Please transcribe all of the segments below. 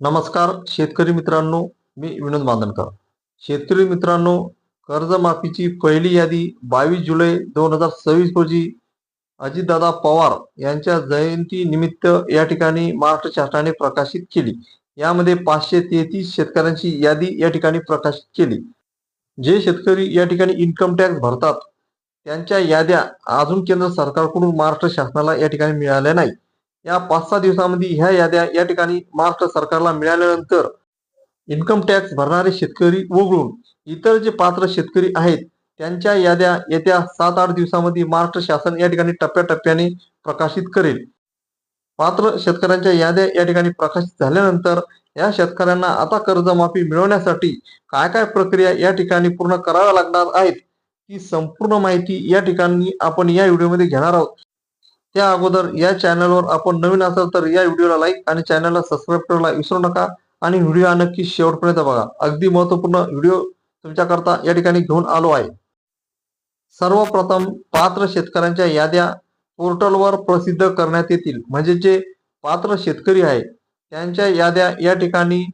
नमस्कार शेतकरी मित्रांनो, मी विनोद बांधनकर. शेतकरी मित्रांनो, कर्जमाफीची पहिली यादी 22 जुलै 2026 रोजी अजितदादा पवार यांच्या जयंती निमित्त या ठिकाणी महाराष्ट्र शासनाने प्रकाशित केली. यामध्ये 533 शेतकऱ्यांची यादी या ठिकाणी प्रकाशित केली. जे शेतकरी या ठिकाणी इन्कम टॅक्स भरतात, त्यांच्या याद्या अजून केंद्र सरकारकडून महाराष्ट्र शासनाला या ठिकाणी मिळाल्या नाही. या 5-6 दिवसामध्ये ह्या याद्या या ठिकाणी महाराष्ट्र सरकारला मिळाल्यानंतर इन्कम टॅक्स भरणारे शेतकरी वगळून इतर जे पात्र शेतकरी आहेत त्यांच्या याद्या येत्या 7-8 दिवसामध्ये महाराष्ट्र शासन या ठिकाणी टप्प्याटप्प्याने प्रकाशित करेल. पात्र शेतकऱ्यांच्या याद्या या ठिकाणी प्रकाशित झाल्यानंतर या शेतकऱ्यांना आता कर्जमाफी मिळवण्यासाठी काय काय प्रक्रिया या ठिकाणी पूर्ण कराव्या लागणार आहेत, ही संपूर्ण माहिती या ठिकाणी आपण या व्हिडिओमध्ये घेणार आहोत. त्या अगोदर या चॅनलवर आपण नवीन असाल तर या व्हिडिओला लाईक आणि चॅनलला सबस्क्राईब करायला विसरू नका आणि व्हिडिओ हा नक्की शेवटपर्यंत बघा. अगदी महत्त्वपूर्ण व्हिडिओ तुमच्याकरता या ठिकाणी घेऊन आलो आहे. सर्वप्रथम पात्र शेतकऱ्यांच्या याद्या पोर्टलवर प्रसिद्ध करण्यात येतील. म्हणजे जे पात्र शेतकरी आहे त्यांच्या याद्या या ठिकाणी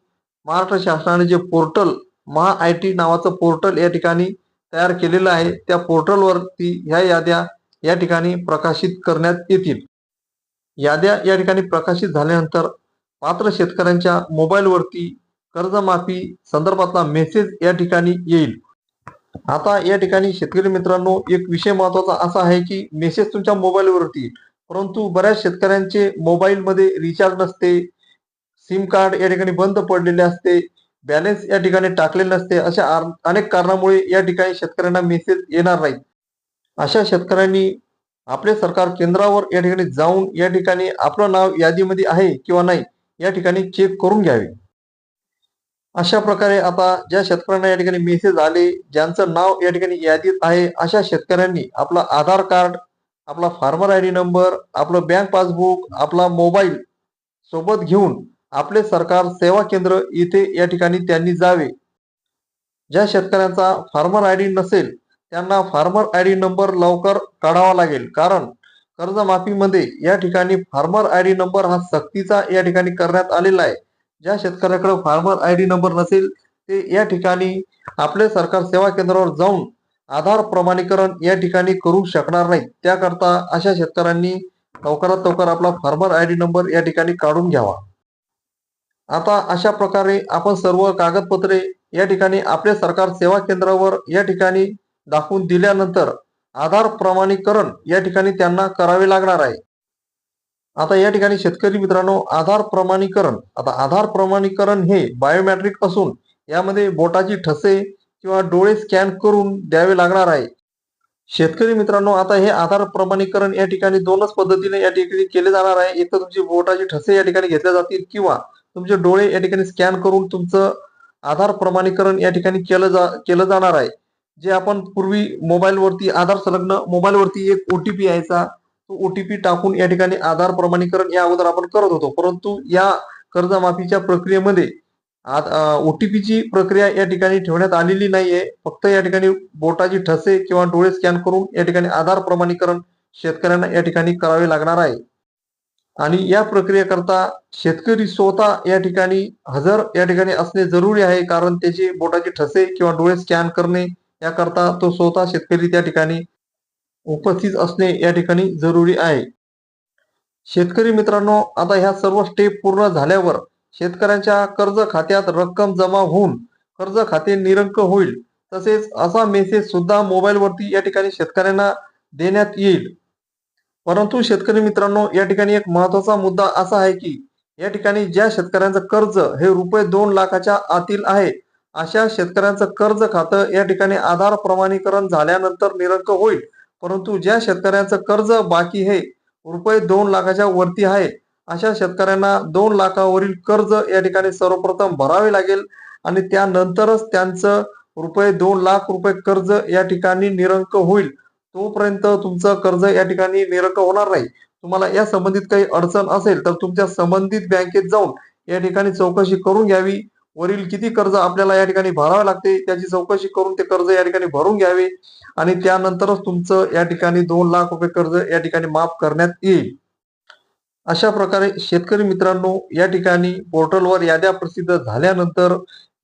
महाराष्ट्र शासनाने जे पोर्टल महा आय-टी नावाचं पोर्टल या ठिकाणी तयार केलेलं आहे, त्या पोर्टलवरती ह्या याद्या या ठिकाणी प्रकाशित करण्यात येतील. याद्या या ठिकाणी प्रकाशित झाल्यानंतर पात्र शेतकऱ्यांच्या मोबाईलवरती कर्जमाफी संदर्भातला मेसेज या ठिकाणी येईल. आता या ठिकाणी शेतकरी मित्रांनो, एक विषय महत्वाचा असा आहे की मेसेज तुमच्या मोबाईलवरती येईल, परंतु बऱ्याच शेतकऱ्यांचे मोबाईलमध्ये रिचार्ज नसते, सिम कार्ड या ठिकाणी बंद पडलेले असते, बॅलन्स या ठिकाणी टाकलेले नसते. अशा अनेक कारणामुळे या ठिकाणी शेतकऱ्यांना मेसेज येणार नाही. अशा शेतकऱ्यांनी आपले सरकार केंद्रावर या ठिकाणी जाऊन या ठिकाणी आपलं नाव यादीमध्ये आहे किंवा नाही या ठिकाणी चेक करून घ्यावे. अशा प्रकारे आता ज्या शेतकऱ्यांना या ठिकाणी मेसेज आले, ज्यांचं नाव या ठिकाणी यादीत आहे, अशा शेतकऱ्यांनी आपला आधार कार्ड, आपला फार्मर आय डी नंबर, आपलं बँक पासबुक, आपला मोबाईल सोबत घेऊन आपले सरकार सेवा केंद्र इथे या ठिकाणी त्यांनी जावे. ज्या शेतकऱ्यांचा फार्मर आय डी नसेल त्यांना फार्मर आय डी नंबर लवकर काढावा लागेल, कारण कर्जमाफीमध्ये या ठिकाणी फार्मर आय डी नंबर हा सक्तीचा या ठिकाणी करण्यात आलेला आहे. ज्या शेतकऱ्याकडे फार्मर आय डी नंबर नसेल ते या ठिकाणी आपले सरकार सेवा केंद्रावर जाऊन आधार प्रमाणीकरण या ठिकाणी करू शकणार नाही. त्याकरता अशा शेतकऱ्यांनी लवकरात लवकर आपला फार्मर आय डी नंबर या ठिकाणी काढून घ्यावा. आता अशा प्रकारे आपण सर्व कागदपत्रे या ठिकाणी आपले सरकार सेवा केंद्रावर या ठिकाणी दाखवून दिल्यानंतर आधार प्रमाणीकरण या ठिकाणी त्यांना करावे लागणार आहे. आता या ठिकाणी शेतकरी मित्रांनो, आधार प्रमाणीकरण हे बायोमेट्रिक असून यामध्ये बोटाची ठसे किंवा डोळे स्कॅन करून द्यावे लागणार आहे. शेतकरी मित्रांनो, आता हे आधार प्रमाणीकरण या ठिकाणी दोनच पद्धतीने या ठिकाणी केले जाणार आहे. एक तर तुमची बोटाची ठसे या ठिकाणी घेतल्या जातील किंवा तुमचे डोळे या ठिकाणी स्कॅन करून तुमचं आधार प्रमाणीकरण या ठिकाणी केलं जाणार आहे. जे आपण पूर्वी मोबाईलवरती आधार संलग्न मोबाईलवरती एक ओटीपी यायचा, तो ओटीपी टाकून या ठिकाणी आधार प्रमाणीकरण या अगोदर आपण करत होतो. परंतु या कर्जमाफीच्या प्रक्रियेमध्ये ओटीपीची प्रक्रिया या ठिकाणी ठेवण्यात आलेली नाहीये. फक्त या ठिकाणी बोटाची ठसे किंवा डोळे स्कॅन करून या ठिकाणी आधार प्रमाणीकरण शेतकऱ्यांना या ठिकाणी करावे लागणार आहे. आणि या प्रक्रियेकरता शेतकरी स्वतः या ठिकाणी हजर या ठिकाणी असणे जरुरी आहे, कारण त्याची बोटाची ठसे किंवा डोळे स्कॅन करणे याकरता तो स्वतः शेतकरी त्या ठिकाणी उपस्थित असणे या ठिकाणी जरुरी आहे. शेतकरी मित्रांनो, आता ह्या सर्व स्टेप पूर्ण झाल्यावर शेतकऱ्यांच्या कर्ज खात्यात रक्कम जमा होऊन कर्ज खाते निरंक होईल. तसेच असा मेसेज सुद्धा मोबाईलवरती या ठिकाणी शेतकऱ्यांना देण्यात येईल. परंतु शेतकरी मित्रांनो, या ठिकाणी एक महत्वाचा मुद्दा असा आहे की या ठिकाणी ज्या शेतकऱ्यांचं कर्ज हे ₹2 लाखाच्या आतील आहे, अशा शेतकऱ्यांचं कर्ज खातं या ठिकाणी आधार प्रमाणीकरण झाल्यानंतर निरंक होईल. परंतु ज्या शेतकऱ्यांचं कर्ज बाकी हे ₹2 लाखाच्या वरती आहे, अशा शेतकऱ्यांना 2 लाखावरील कर्ज या ठिकाणी सर्वप्रथम भरावे लागेल आणि त्यानंतरच त्यांचं ₹2 लाख कर्ज या ठिकाणी निरंक होईल. तोपर्यंत तुमचं कर्ज या ठिकाणी निरंक होणार नाही. तुम्हाला या संबंधित काही अडचण असेल तर तुमच्या संबंधित बँकेत जाऊन या ठिकाणी चौकशी करून घ्यावी. वरील किती कर्ज आपल्याला या ठिकाणी भरावे लागते त्याची चौकशी करून ते कर्ज या ठिकाणी भरून घ्यावे आणि त्यानंतरच तुमचं या ठिकाणी ₹2 लाख कर्ज या ठिकाणी माफ करण्यात येईल. अशा प्रकारे शेतकरी मित्रांनो या ठिकाणी पोर्टलवर याद्या प्रसिद्ध झाल्यानंतर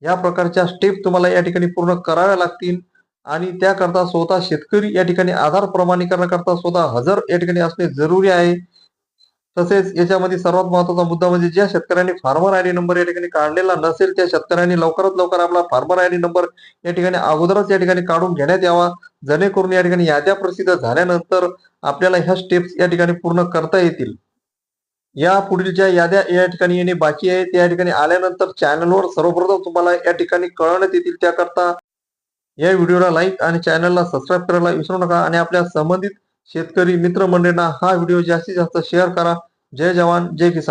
या प्रकारच्या स्टेप तुम्हाला या ठिकाणी पूर्ण कराव्या लागतील आणि त्याकरता स्वतः शेतकरी या ठिकाणी आधार प्रमाणीकरणाकरता स्वतः हजर या ठिकाणी असणे जरुरी आहे. तसेच याच्यामध्ये सर्वात महत्त्वाचा मुद्दा म्हणजे ज्या शेतकऱ्यांनी फार्मर आयडी नंबर या ठिकाणी काढलेला नसेल त्या शेतकऱ्यांनी लवकरात लवकर आपला फार्मर आयडी नंबर या ठिकाणी अगोदरच या ठिकाणी काढून घेण्यात यावा, जेणेकरून या ठिकाणी याद्या प्रसिद्ध झाल्यानंतर आपल्याला ह्या स्टेप्स या ठिकाणी पूर्ण करता येतील. या पुढील ज्या याद्या या ठिकाणी येणे बाकी आहे त्या ठिकाणी आल्यानंतर चॅनलवर सर्वप्रथम तुम्हाला या ठिकाणी कळवण्यात येतील. त्याकरता या व्हिडिओला लाईक आणि चॅनलला सबस्क्राईब करायला विसरू नका आणि आपल्या संबंधित शेतकरी मित्रमंडळींना हा व्हिडिओ जास्तीत जास्त शेअर करा. जय जवान जय किसान.